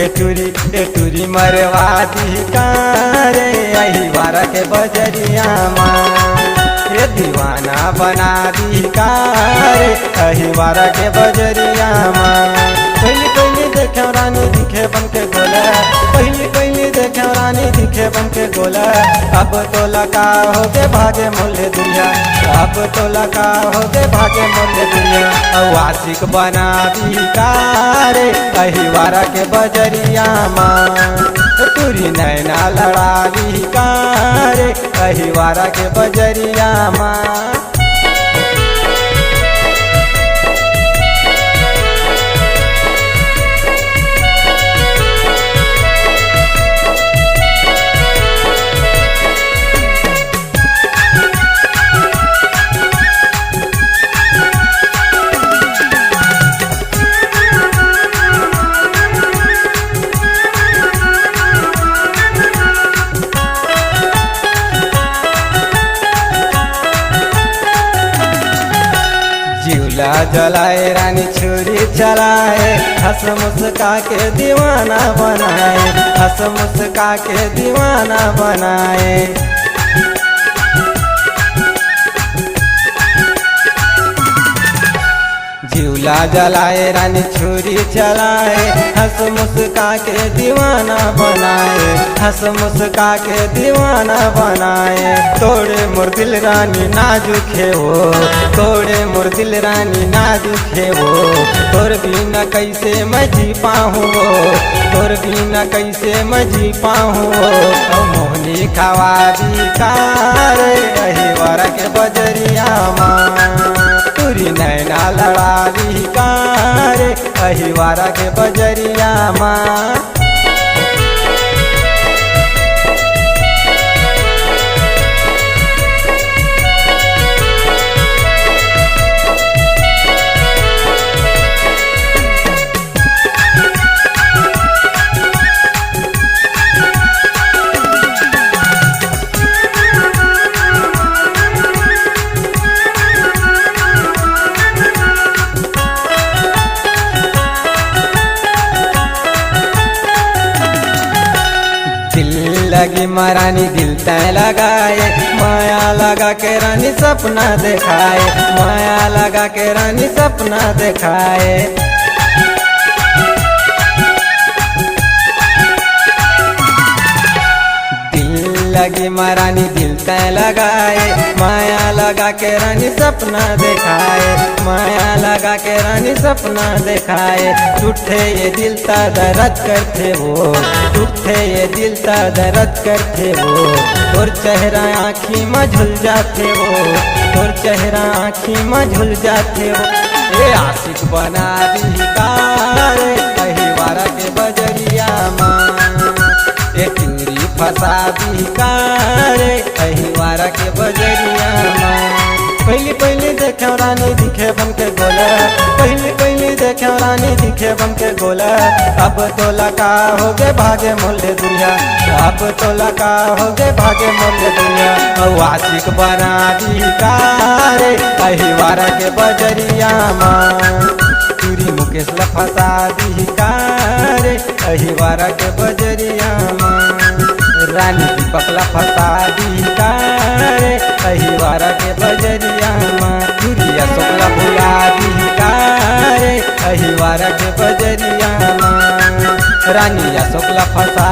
एटूरी मरवा दी कारे अहिवारा के बजरिया माँ ये दीवाना बना दी कारे अहिवारा के बजरिया माँ पहली पहली देखे रानी दिखे बन के गोला पहली पहली देखे रानी दिखे बन के गोला अब तो लगा हो के भागे मोले दुनिया अब तो लगा हो के भागे मोले दुनिया आशिक बना दी कारे अहिवारा के बजरिया माँ तुरी नैना लड़ा दी कारे अहिवारा के बजरिया माँ जिउला जलाए रानी छुरी चलाए हंस मुस्का के दीवाना बनाए हंस मुस्का के दीवाना बनाए जिउला जलाए रानी छुरी चलाए हंस मुस्का के दीवाना बनाए हंस मुस्का के दीवाना बनाए तोड़े मोर दिल रानी नाजुक है वो तोड़े मोर दिल रानी नाजुक है वो तोर बिना कैसे मैं जी पाऊँ तोर बिना कैसे मैं जी पाऊँ मोहनी खवा दी कारे अहिवारा के बजरिया माँ तुरी नैना लड़ा दी कारे अहिवारा के बजरिया माँ लगी महारानी दिल तय लगाए माया लगा के रानी सपना दिखाए माया लगा के रानी सपना दिखाए लगी महारानी दिल तय लगाए माया लगा के रानी सपना दिखाए माया लगा के रानी सपना दिखाए टूटे ये दिल ता दर्द करते वो टूटे ये दिल ता दर्द करते वो तोर चेहरा आँखी में झुल जाते वो तोर चेहरा आँखी में झुल जाते वो ये आशिक बना दी कारे अहिवारा के बजरिया माँ फसा दी कारे अहिवारा के बजरिया माँ पहली पहली देखे रानी दिखे बन के गोला पहली पहली देखे रानी दिखे बन के गोला अब तो लगा हो गए भागे मोले दुनिया अब तो लगा हो गए भागे मोले दुनिया आशिक बना दी कारे अहिवारा के बजरिया माँ तुरी मुकेश ला फसा दी कारे अहिवारा के बजरिया माँ रानी की पकला फसा दी कारे अहिवारा के बजरिया माँ चूड़िया सोकला भुला दी कारे अहिवारा के बजरिया माँ रानिया सोकला फसा